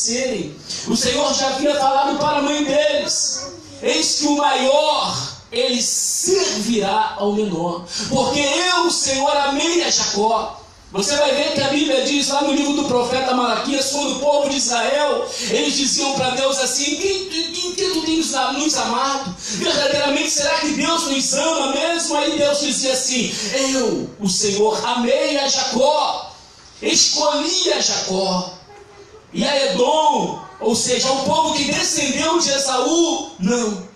nascerem, o Senhor já havia falado para a mãe deles: eis que o maior, ele servirá ao menor, porque eu, o Senhor, amei a Jacó. Você vai ver que a Bíblia diz lá no livro do profeta Malaquias, quando o povo de Israel, eles diziam para Deus assim: quem tu tens nos amado? Verdadeiramente, será que Deus nos ama mesmo? Aí Deus dizia assim: eu, o Senhor, amei a Jacó, escolhi a Jacó. E a Edom, ou seja, o povo que descendeu de Esaú, não.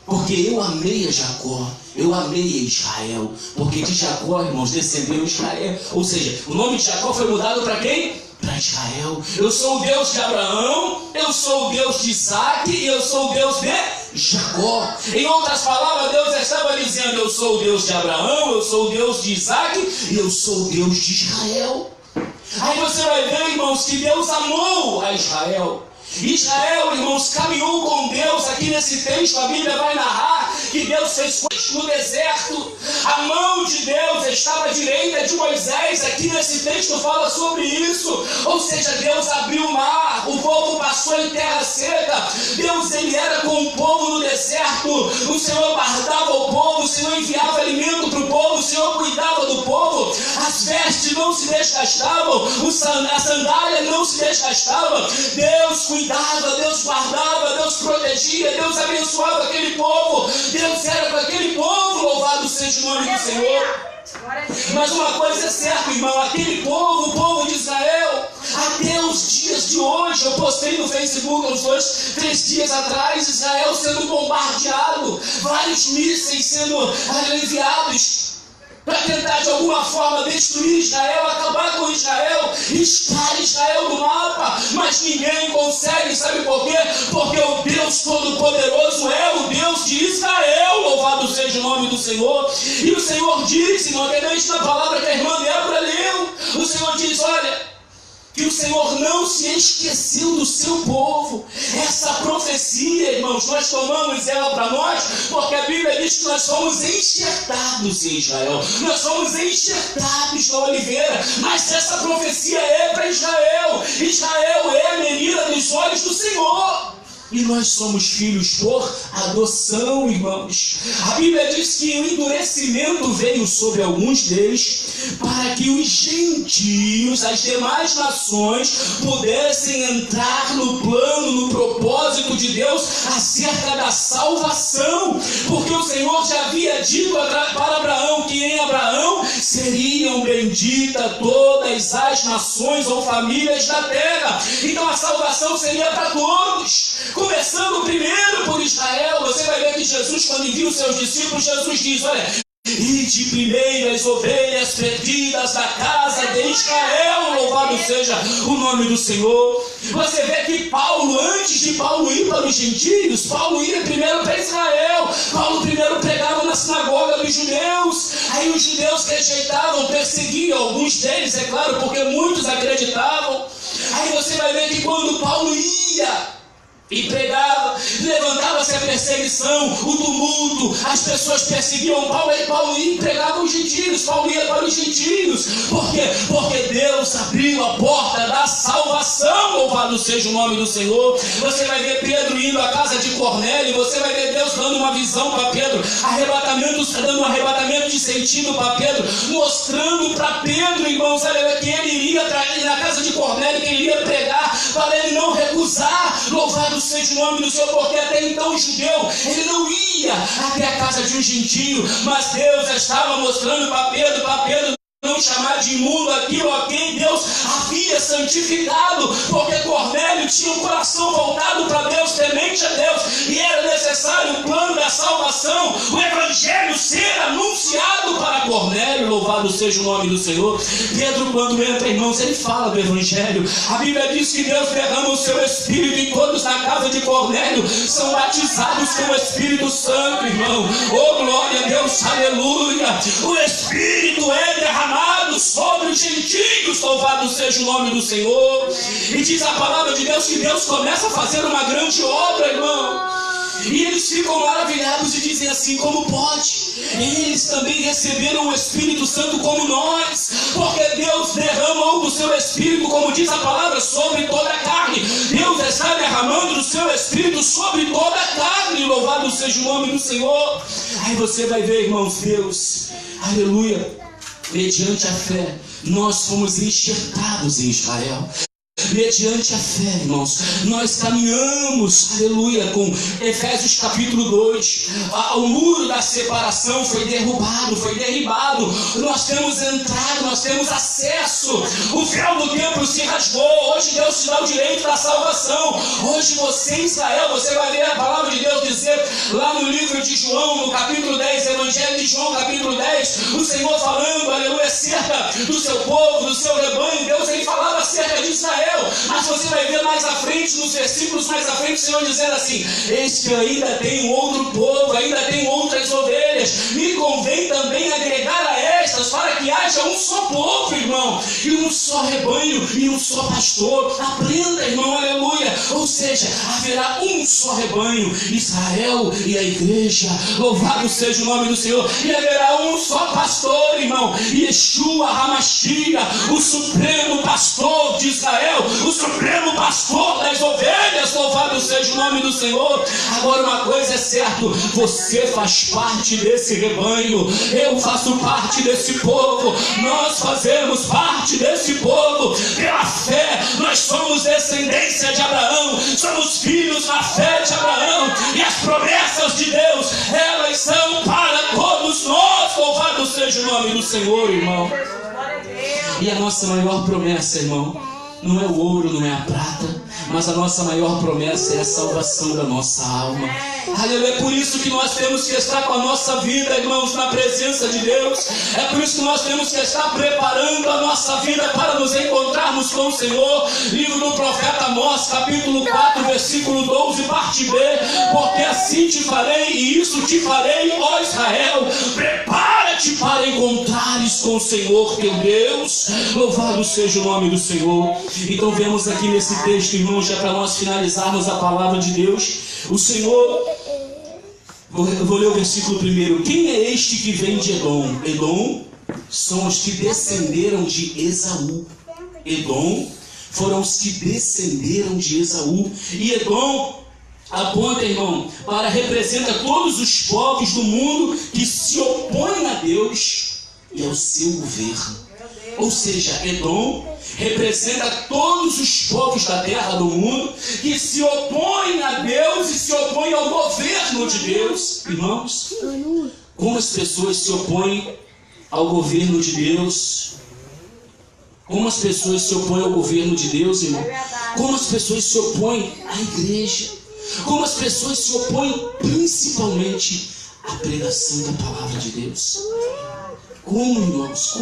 Porque eu amei a Jacó, eu amei a Israel. Porque de Jacó, irmãos, descendeu Israel. Ou seja, o nome de Jacó foi mudado para quem? Para Israel. Eu sou o Deus de Abraão, eu sou o Deus de Isaac e eu sou o Deus de Jacó. Em outras palavras, Deus estava dizendo: eu sou o Deus de Abraão, eu sou o Deus de Isaac e eu sou o Deus de Israel. Aí você vai ver, irmãos, que Deus amou a Israel. Israel, irmãos, caminhou com Deus. Aqui nesse texto a Bíblia vai narrar que Deus fez coisas no deserto. A mão de Deus estava à direita de Moisés. Aqui nesse texto fala sobre isso. Ou seja, Deus abriu o mar, o povo passou em terra seca. Deus, ele era com o povo no deserto. O Senhor guardava o povo, o Senhor enviava alimento para o povo, o Senhor cuidava do povo. As vestes não se desgastavam, a sandália não se desgastava. Deus cuidava, Deus guardava, Deus protegia, Deus abençoava aquele povo. Deus era para aquele povo, louvado seja o nome do Senhor. Mas uma coisa é certa, irmão, aquele povo, o povo de Israel, até os dias de hoje, eu postei no Facebook uns 2-3 dias atrás, Israel sendo bombardeado, vários mísseis sendo enviados para tentar de alguma forma destruir Israel, acabar com Israel, espalhar Israel do mapa, mas ninguém consegue. Sabe por quê? Porque o Deus Todo-Poderoso é o Deus de Israel, louvado seja o nome do Senhor. E o Senhor diz, independente da palavra que a irmã Débora leu, o Senhor diz: olha, que o Senhor não se esqueceu do seu povo. Essa profecia, irmãos, nós tomamos ela para nós, porque a Bíblia diz que nós somos enxertados em Israel. Nós somos enxertados na oliveira. Mas essa profecia é para Israel. Israel é a menina dos olhos do Senhor. E nós somos filhos por adoção, irmãos. A Bíblia diz que o endurecimento veio sobre alguns deles, para que os gentios, as demais nações, pudessem entrar no plano, no propósito de Deus acerca da salvação. Porque o Senhor já havia dito para Abraão que em Abraão seriam benditas todas as nações ou famílias da terra. Então a salvação seria para todos. Começando primeiro por Israel. Você vai ver que Jesus, quando envia os seus discípulos, Jesus diz: olha, ide primeiro as ovelhas perdidas da casa de Israel, louvado seja o nome do Senhor. Você vê que Paulo, antes de Paulo ir para os gentios, Paulo ia primeiro para Israel. Paulo primeiro pregava na sinagoga dos judeus. Aí os judeus rejeitavam, perseguiam alguns deles, é claro, porque muitos acreditavam. Aí você vai ver que quando Paulo ia e pregava, levantava-se a perseguição, o tumulto, as pessoas perseguiam Paulo, e Paulo ia e pregava os gentios. Paulo ia para os gentios. Por quê? Porque Deus abriu a porta da salvação, louvado seja o nome do Senhor. Você vai ver Pedro indo à casa de Cornélio, você vai ver Deus dando uma visão para Pedro, dando um arrebatamento de sentido para Pedro, mostrando para Pedro, irmãos, que ele iria na casa de Cornélio, que ele iria pregar, para ele não recusar, louvado seja o nome do Senhor, porque até então o judeu, ele não ia até a casa de um gentio, mas Deus estava mostrando para Pedro não chamar de imundo aquilo a quem Deus havia santificado, porque Cornélio tinha um coração voltado para Deus, temente a Deus, e era necessário o plano da salvação, o evangelho ser anunciado para Cornélio, louvado seja o nome do Senhor. Pedro, quando entra, irmãos, ele fala do evangelho. A Bíblia diz que Deus derrama o seu Espírito e todos na casa de Cornélio são batizados com o Espírito Santo, irmão. Oh, glória a Deus, aleluia. O Espírito é derramado sobre os gentios, louvado seja o nome do Senhor. E diz a palavra de Deus que Deus começa a fazer uma grande obra, irmão. E eles ficam maravilhados e dizem assim: como pode? Eles também receberam o Espírito Santo como nós, porque Deus derrama do seu Espírito, como diz a palavra, sobre toda a carne. derramando o seu Espírito sobre toda a carne. Louvado seja o nome do Senhor. Aí você vai ver, irmãos, Deus, aleluia, mediante a fé, nós fomos enxertados em Israel. Mediante a fé, irmãos, nós caminhamos, aleluia, com Efésios capítulo 2, o muro da separação foi derrubado, foi derribado, nós temos entrado, nós temos acesso, o véu do templo se rasgou, hoje Deus te dá o direito da salvação, hoje você em Israel, você vai ver a palavra de Deus dizer, lá no livro de João, no capítulo 10, Evangelho de João, capítulo 10, o Senhor falando, aleluia, acerca do seu povo, do seu rebanho, Deus ele falava acerca de Israel. Mas você vai ver mais à frente, nos versículos mais à frente, o Senhor dizendo assim: eis que ainda tenho outro povo, ainda tenho outras ovelhas, me convém também agregar a estas, para que haja um só povo, irmão, e um só rebanho, e um só pastor. Aprenda, irmão, aleluia. Ou seja, haverá um só rebanho, Israel e a igreja, louvado seja o nome do Senhor, e haverá um só pastor, irmão, Yeshua HaMashiach, o supremo pastor de Israel, o supremo pastor das ovelhas, louvado seja o nome do Senhor. Agora uma coisa é certa, você faz parte desse rebanho, eu faço parte desse povo, nós fazemos parte desse povo, pela fé, nós somos descendência de Abraão, somos filhos na fé de Abraão, e as promessas de Deus, elas são para todos nós, louvado seja o nome do Senhor, irmão. E a nossa maior promessa, irmão, não é o ouro, não é a prata, mas a nossa maior promessa é a salvação da nossa alma. Aleluia. É por isso que nós temos que estar com a nossa vida, irmãos, na presença de Deus. É por isso que nós temos que estar preparando a nossa vida para nos encontrarmos com o Senhor. Livro do profeta Amós, capítulo 4, versículo 12, parte B. Porque assim te farei, e isso te farei, ó Israel. Prepara-te para encontrares com o Senhor teu Deus. Louvado seja o nome do Senhor. Então vemos aqui nesse texto, irmãos, já para nós finalizarmos a palavra de Deus, o Senhor, eu vou ler o versículo primeiro. Quem é este que vem de Edom? Edom são os que descenderam de Esaú. Edom foram os que descenderam de Esaú. E Edom aponta, irmão, representa todos os povos do mundo que se opõem a Deus e ao seu governo. Ou seja, Edom representa todos os povos da terra, do mundo, que se opõem a Deus e se opõem ao governo de Deus. Irmãos, como as pessoas se opõem ao governo de Deus? Como as pessoas se opõem ao governo de Deus, irmão? Como as pessoas se opõem à igreja? Como as pessoas se opõem principalmente à pregação da palavra de Deus? Como, irmãos?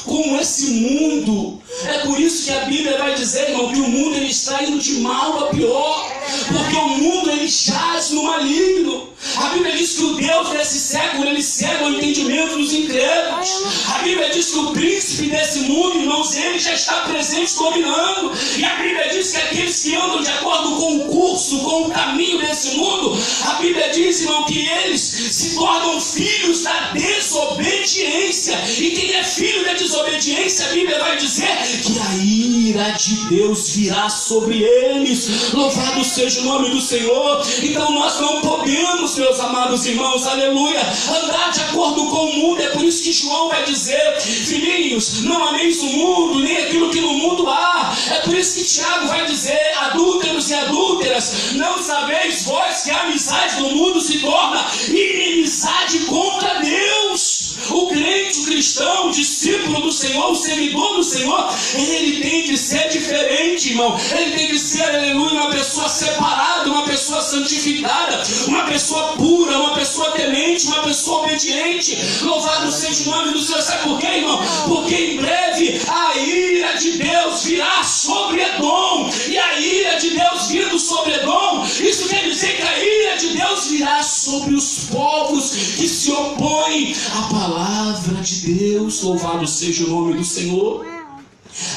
Como esse mundo? É por isso que a Bíblia vai dizer, irmão, que o mundo ele está indo de mal a pior. Porque o mundo ele jaz no maligno. A Bíblia diz que o Deus desse século ele cega o entendimento dos incrédulos. A Bíblia diz que o príncipe desse mundo, irmãos, ele já está presente dominando. E a Bíblia diz que aqueles que andam de acordo com o curso, com o caminho desse mundo, a Bíblia diz, irmão, que eles se tornam filhos da desobediência. E quem é filho da desobediência, a Bíblia vai dizer que a ira de Deus virá sobre eles. Louvado seja o nome do Senhor. Então nós não podemos, meus amados irmãos, aleluia, andar de acordo com o mundo. É por isso que João vai dizer: filhinhos, não ameis o mundo, nem aquilo que no mundo há. É por isso que Tiago vai dizer: adúlteros e adúlteras, não sabeis vós que a amizade do mundo se torna inimizade contra Deus. O crente, o cristão, o discípulo do Senhor, o seguidor do Senhor, ele tem que ser diferente, irmão. Ele tem que ser, aleluia, uma pessoa separada, uma pessoa santificada, uma pessoa pura, uma pessoa temente, uma pessoa obediente. Louvado seja o nome do Senhor. Sabe por quê, irmão? Porque em breve a ira de Deus virá sobre Edom. E a ira de Deus vindo sobre Edom, isso quer dizer que a ira de Deus virá sobre os povos que se opõem à palavra de Deus. Louvado seja o nome do Senhor.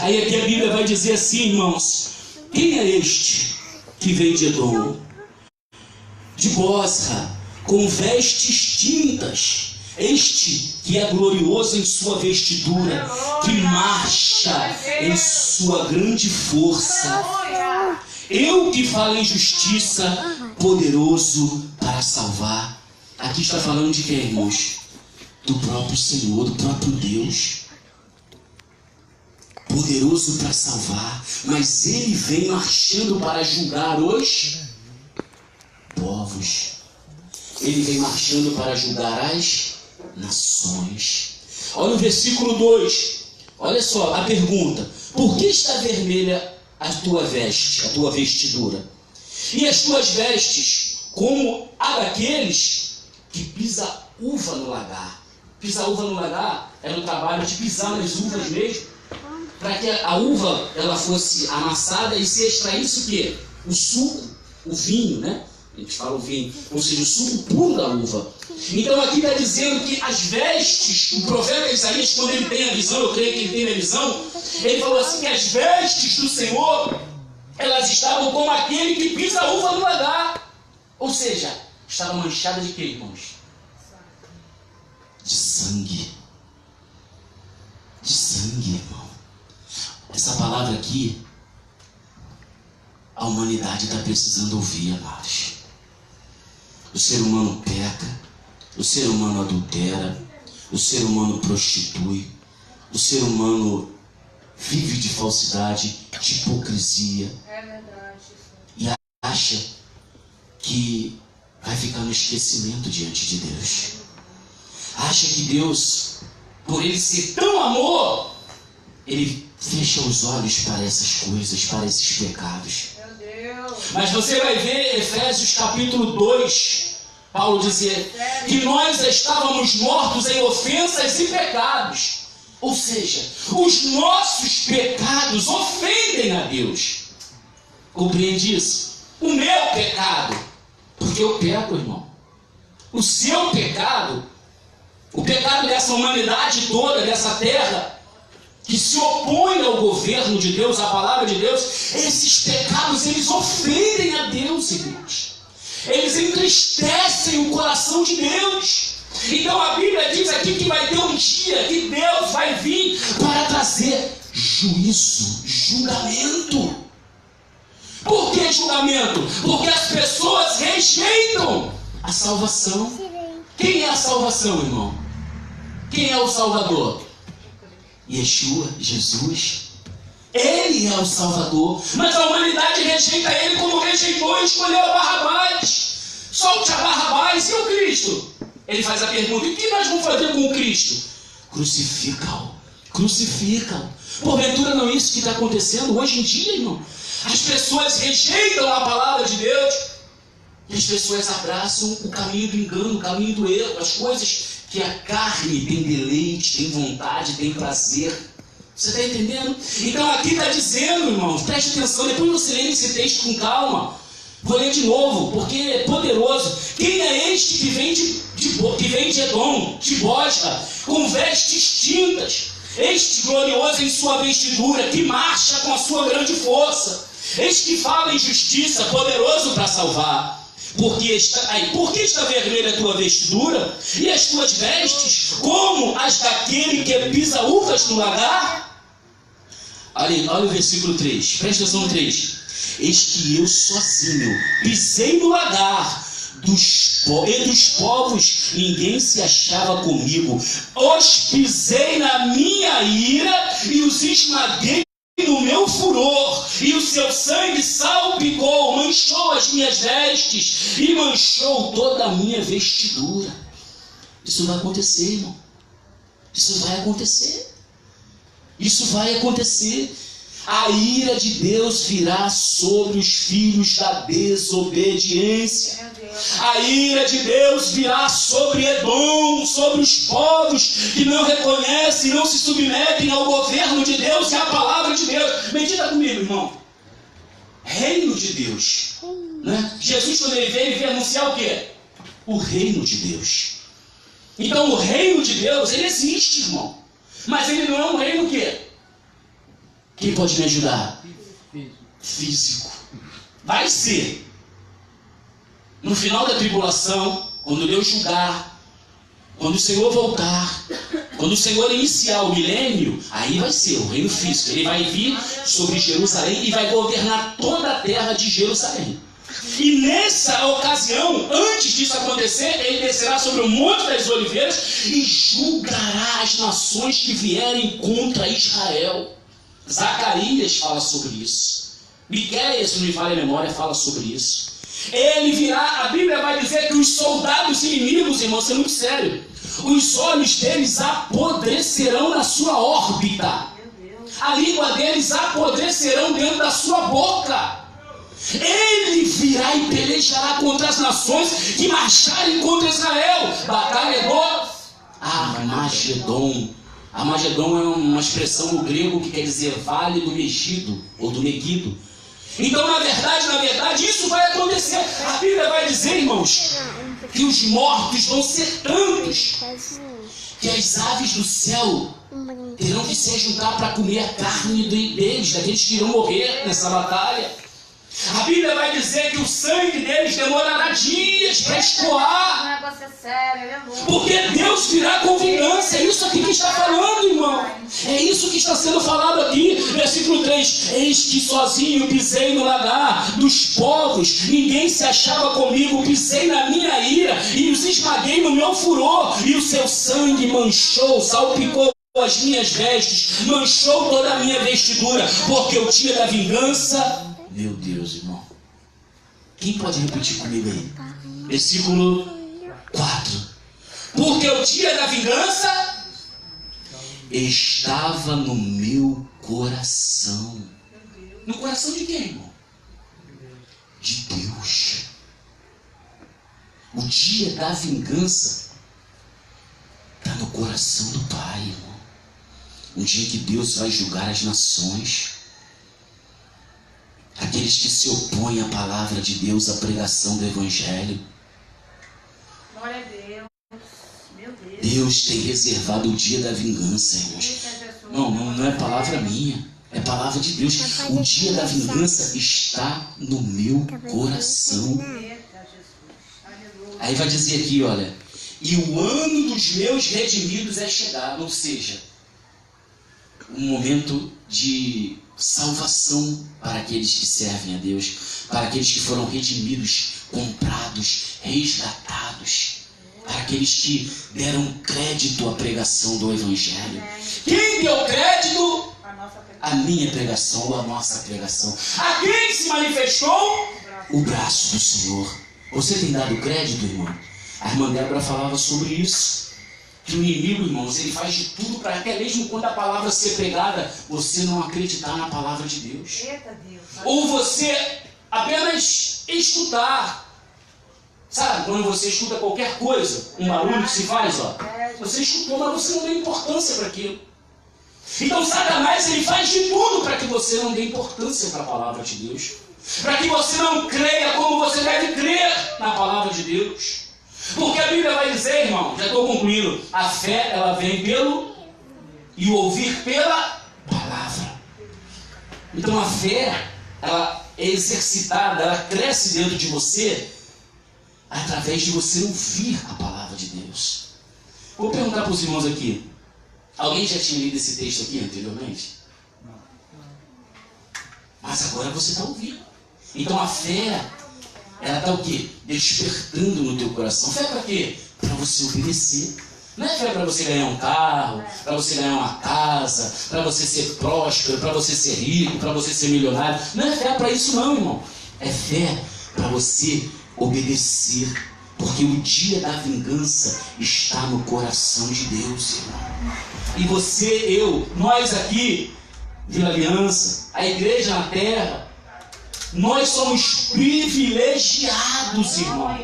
Aí aqui a Bíblia vai dizer assim, irmãos: quem é este que vem de Edom? De Bosra, com vestes tintas. Este que é glorioso em sua vestidura, que marcha em sua grande força. Eu que falo em justiça, poderoso para salvar. Aqui está falando de quem, irmãos? Do próprio Senhor, do próprio Deus. Poderoso para salvar, mas ele vem marchando para julgar os povos. Ele vem marchando para julgar as nações. Olha o versículo 2. Olha só a pergunta: por que está vermelha a tua veste, a tua vestidura? E as tuas vestes como a daqueles que pisa uva no lagar. Pisar uva no lagar era o trabalho de pisar nas uvas mesmo, para que a uva ela fosse amassada e se extraísse o quê? O suco, o vinho, né? A gente fala o vinho, ou seja, o suco puro da uva. Então aqui está dizendo que as vestes, o profeta Isaías, quando ele tem a visão, eu creio que ele tem a visão, ele falou assim que as vestes do Senhor, elas estavam como aquele que pisa a uva no lagar. Ou seja, estava manchada de quê, irmãos? De sangue. De sangue, irmão. Essa palavra aqui, a humanidade está precisando ouvir, amados. O ser humano peca, o ser humano adultera, o ser humano prostitui, o ser humano vive de falsidade, de hipocrisia. É verdade. E acha que vai ficar no esquecimento diante de Deus. Acha que Deus, por ele ser tão amor, ele fecha os olhos para essas coisas, para esses pecados. Meu Deus. Mas você vai ver Efésios capítulo 2, Paulo dizer que nós estávamos mortos em ofensas e pecados. Ou seja, os nossos pecados ofendem a Deus. Compreende isso? O meu pecado, porque eu peco, irmão. O seu pecado, o pecado dessa humanidade toda, dessa terra, que se opõe ao governo de Deus, à palavra de Deus, esses pecados, eles ofendem a Deus, irmãos. Eles entristecem o coração de Deus. Então a Bíblia diz aqui que vai ter um dia que Deus vai vir para trazer juízo, julgamento. Por que julgamento? Porque as pessoas rejeitam a salvação. Quem é a salvação, irmão? Quem é o Salvador? Yeshua, Jesus. Ele é o Salvador. Mas a humanidade rejeita ele como rejeitou e escolheu a Barrabás. Solte a Barrabás e o Cristo. Ele faz a pergunta: e o que nós vamos fazer com o Cristo? Crucifica-o. Crucifica-o. Porventura não é isso que está acontecendo hoje em dia, irmão? As pessoas rejeitam a palavra de Deus e as pessoas abraçam o caminho do engano, o caminho do erro, as coisas que a carne tem deleite, tem vontade, tem prazer. Você está entendendo? Então aqui está dizendo, irmãos, preste atenção, depois você lê esse texto com calma. Vou ler de novo, porque é poderoso. Quem é este que vem de Edom, de Bosra, com vestes tintas? Este glorioso em sua vestidura, que marcha com a sua grande força. Este que fala em justiça, poderoso para salvar. Por que está vermelha a tua vestidura? E as tuas vestes, como as daquele que pisa uvas no lagar? Olha o versículo 3, presta atenção no 3. Eis que eu sozinho pisei no lagar, e dos povos ninguém se achava comigo. Os pisei na minha ira e os esmaguei no meu furor, e o seu sangue salpicou, manchou as minhas vestes e manchou toda a minha vestidura. Isso vai acontecer, irmão. Isso vai acontecer. Isso vai acontecer. A ira de Deus virá sobre os filhos da desobediência. A ira de Deus virá sobre Edom, sobre os povos que não reconhecem, não se submetem ao governo de Deus e à palavra de Deus. Medita comigo, irmão. Reino de Deus. Né? Jesus, quando ele veio anunciar o quê? O reino de Deus. Então o reino de Deus, ele existe, irmão. Mas ele não é um reino o quê? Quem pode me ajudar? Físico. Vai ser. No final da tribulação, quando Deus julgar, quando o Senhor voltar, Quando o Senhor iniciar o milênio, aí vai ser o reino físico. Ele vai vir sobre Jerusalém e vai governar toda a terra de Jerusalém. E nessa ocasião, antes disso acontecer, ele descerá sobre o Monte das Oliveiras e julgará as nações que vierem contra Israel. Zacarias fala sobre isso. Miqueias, se não me falha a memória, fala sobre isso. Ele virá, a Bíblia vai dizer que os soldados inimigos, irmão, isso é muito sério, os olhos deles apodrecerão na sua órbita. A língua deles apodrecerão dentro da sua boca. Ele virá e pelejará contra as nações que marcharem contra Israel. Batalha do Armagedon. Armagedon é uma expressão no grego que quer dizer vale do Megido ou do Megido. Então, na verdade, isso vai acontecer. A Bíblia vai dizer, irmãos, que os mortos vão ser tantos que as aves do céu terão que se juntar para comer a carne deles, daqueles que irão morrer nessa batalha. A Bíblia vai dizer que o sangue deles demorará dias para escoar. Porque Deus virá com vingança. É isso aqui que está falando, irmão. É isso que está sendo falado aqui. Versículo 3. Eis que sozinho pisei no lagar dos povos. Ninguém se achava comigo. Pisei na minha ira e os esmaguei no meu furor. E o seu sangue manchou, salpicou as minhas vestes, manchou toda a minha vestidura. Porque o dia da vingança... Meu Deus, irmão. Quem pode repetir comigo aí? Versículo 4. Porque o dia da vingança estava no meu coração. No coração de quem, irmão? De Deus. O dia da vingança está no coração do Pai, irmão. Um dia que Deus vai julgar as nações. Aqueles que se opõem à palavra de Deus, à pregação do Evangelho. Glória a Deus. Meu Deus. Deus tem reservado o dia da vingança, irmãos. Não é palavra minha, é palavra de Deus. O dia da vingança está no meu coração. Aí vai dizer aqui, olha, e o ano dos meus redimidos é chegado, ou seja, um momento de salvação para aqueles que servem a Deus, para aqueles que foram redimidos, comprados, resgatados, para aqueles que deram crédito à pregação do Evangelho. Quem deu crédito? A minha pregação ou a nossa pregação. A quem se manifestou? O braço do Senhor. Você tem dado crédito, irmão? A irmã Débora falava sobre isso. Que o inimigo, irmãos, ele faz de tudo para até mesmo quando a palavra ser pregada, você não acreditar na palavra de Deus. Ou você apenas escutar. Sabe, quando você escuta qualquer coisa, um barulho que se faz, ó. Você escutou, mas você não deu importância para aquilo. Então Satanás, ele faz de tudo para que você não dê importância para a palavra de Deus. Para que você não creia como você deve crer na palavra de Deus. Porque a Bíblia vai dizer, irmão, já estou concluindo, a fé, ela vem pelo e o ouvir pela palavra. Então a fé, ela é exercitada, ela cresce dentro de você através de você ouvir a palavra de Deus. Vou perguntar para os irmãos aqui, alguém já tinha lido esse texto aqui anteriormente? Mas agora você está ouvindo. Então a fé, ela está o quê? Despertando no teu coração. Fé para quê? Para você obedecer. Não é fé para você ganhar um carro, para você ganhar uma casa, para você ser próspero, para você ser rico, para você ser milionário. Não é fé para isso não, irmão. É fé para você obedecer. Porque o dia da vingança está no coração de Deus, irmão. E você, eu, nós aqui, Vila Aliança, a igreja na terra, nós somos privilegiados, irmão.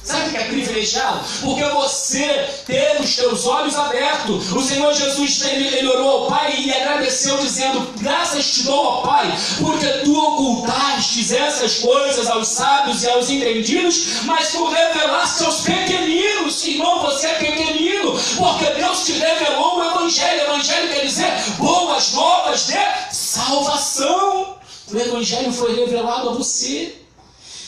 Sabe o que é privilegiado? Porque você teve os teus olhos abertos. O Senhor Jesus, ele orou ao Pai e agradeceu dizendo: graças te dou, ó Pai, porque tu ocultastes essas coisas aos sábios e aos entendidos, mas tu revelaste aos pequeninos. Irmão, você é pequenino, porque Deus te revelou o Evangelho. O Evangelho quer dizer boas novas de salvação. O Evangelho foi revelado a você.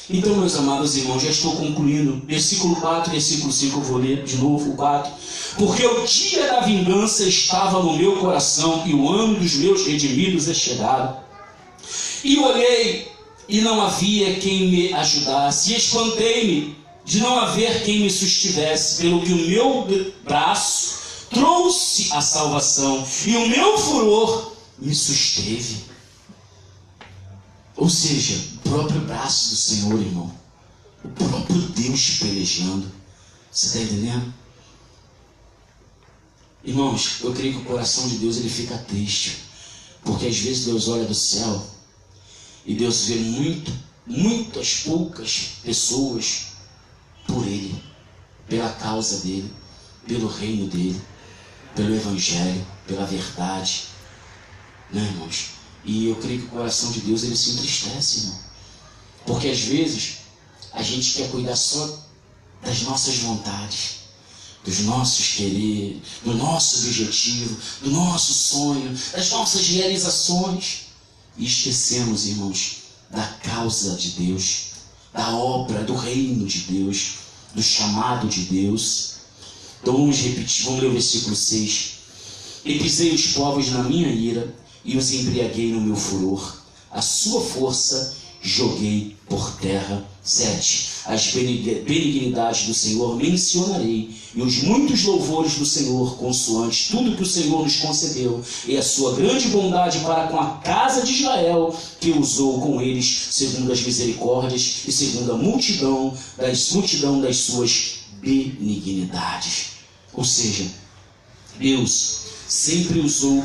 Então, meus amados irmãos, já estou concluindo. Versículo 4, versículo 5, eu vou ler de novo o 4. Porque o dia da vingança estava no meu coração, e o ano dos meus redimidos é chegado. E olhei, e não havia quem me ajudasse, e espantei-me de não haver quem me sustivesse, pelo que o meu braço trouxe a salvação, e o meu furor me susteve. Ou seja, o próprio braço do Senhor, irmão. O próprio Deus pelejando. Você está entendendo? Irmãos, eu creio que o coração de Deus ele fica triste. Porque às vezes Deus olha do céu e Deus vê muitas poucas pessoas por Ele, pela causa dEle, pelo reino dEle, pelo Evangelho, pela verdade. Né, irmãos? E eu creio que o coração de Deus ele se entristece, irmão. Porque às vezes a gente quer cuidar só das nossas vontades, dos nossos quereres, do nosso objetivo, do nosso sonho, das nossas realizações. E esquecemos, irmãos, da causa de Deus, da obra, do reino de Deus, do chamado de Deus. Então vamos repetir, vamos ler o versículo 6. E pisei os povos na minha ira, e os embriaguei no meu furor. A sua força joguei por terra. 7. As benignidades do Senhor mencionarei, e os muitos louvores do Senhor, consoante tudo que o Senhor nos concedeu, e a sua grande bondade para com a casa de Israel, que usou com eles, segundo as misericórdias, e segundo a multidão das suas benignidades. Ou seja, Deus sempre usou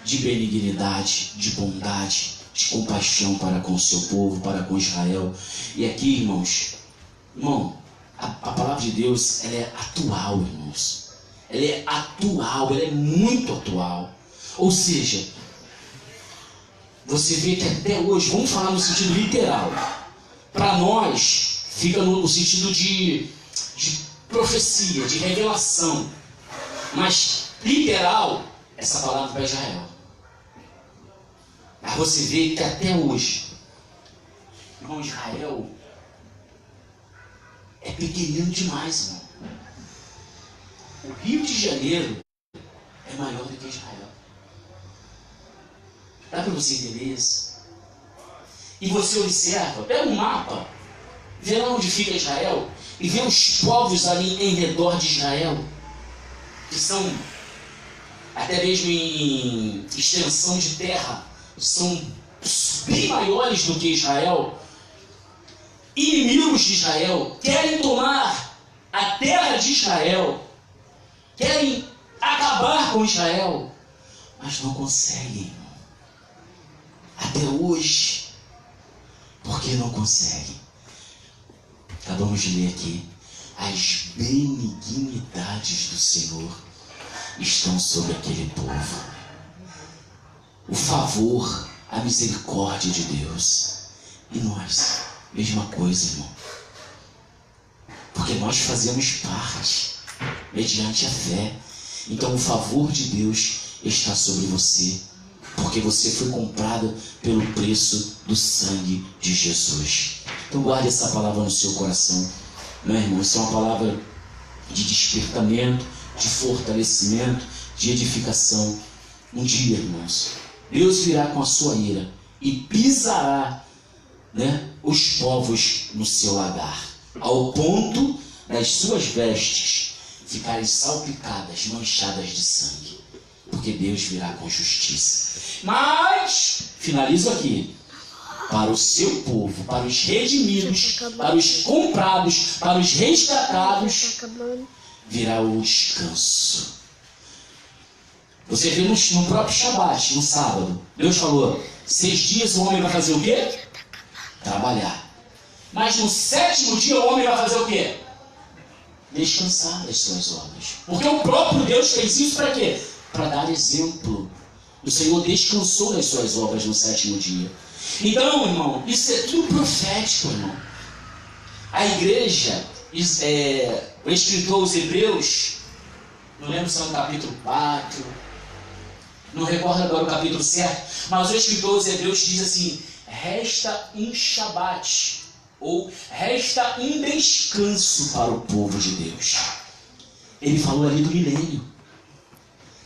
de benignidade, de bondade, de compaixão para com o seu povo, para com Israel. E aqui, irmão, a palavra de Deus, ela é atual, irmãos. Ela é atual, ela é muito atual. Ou seja, você vê que até hoje, vamos falar no sentido literal, para nós, fica no sentido de profecia, de revelação. Mas, literal, essa palavra para Israel. Mas você vê que até hoje, irmão, Israel é pequenino demais, irmão. O Rio de Janeiro é maior do que Israel. Dá para você entender isso? E você observa, pega um mapa, vê lá onde fica Israel, e vê os povos ali em redor de Israel, que são até mesmo em extensão de terra, são bem maiores do que Israel. Inimigos de Israel querem tomar a terra de Israel, querem acabar com Israel, mas não conseguem, até hoje. Por que não conseguem? Acabamos de ler aqui: as benignidades do Senhor estão sobre aquele povo. O favor, a misericórdia de Deus. E nós, mesma coisa, irmão. Porque nós fazemos parte, mediante a fé. Então o favor de Deus está sobre você, porque você foi comprado pelo preço do sangue de Jesus. Então guarde essa palavra no seu coração, meu irmão. Isso é uma palavra de despertamento, de fortalecimento, de edificação. Um dia, irmãos, Deus virá com a sua ira e pisará, os povos no seu lagar, ao ponto das suas vestes ficarem salpicadas, manchadas de sangue, porque Deus virá com justiça. Mas, finalizo aqui, para o seu povo, para os redimidos, para os comprados, para os resgatados, virá o descanso. Você vê no próprio Shabat, no sábado, Deus falou: 6 dias o homem vai fazer o quê? Trabalhar. Mas no 7º dia o homem vai fazer o quê? Descansar das suas obras. Porque o próprio Deus fez isso para quê? Para dar exemplo. O Senhor descansou das suas obras no 7º dia. Então, irmão, isso é tudo profético, irmão. A igreja, o escritor aos Hebreus, não lembro se é no capítulo 4, não recordo agora o capítulo certo, mas o escritor aos Hebreus diz assim: resta um Shabat, ou resta um descanso para o povo de Deus. Ele falou ali do milênio,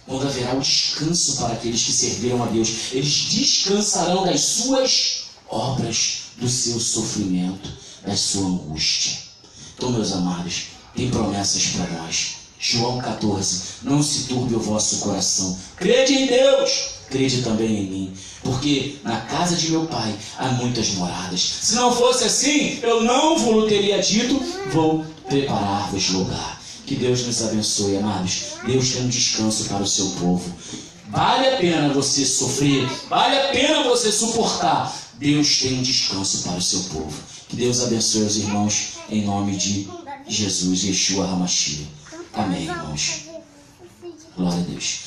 quando haverá o descanso para aqueles que serviram a Deus. Eles descansarão das suas obras, do seu sofrimento, da sua angústia. Então, meus amados, tem promessas para nós. João 14, não se turbe o vosso coração. Crede em Deus, crede também em mim. Porque na casa de meu pai há muitas moradas. Se não fosse assim, eu não vos teria dito, vou preparar-vos lugar. Que Deus nos abençoe, amados. Deus tem um descanso para o seu povo. Vale a pena você sofrer, vale a pena você suportar. Deus tem um descanso para o seu povo. Que Deus abençoe os irmãos em nome de Jesus, Yeshua HaMashiach. Amém, irmãos. Glória a Deus.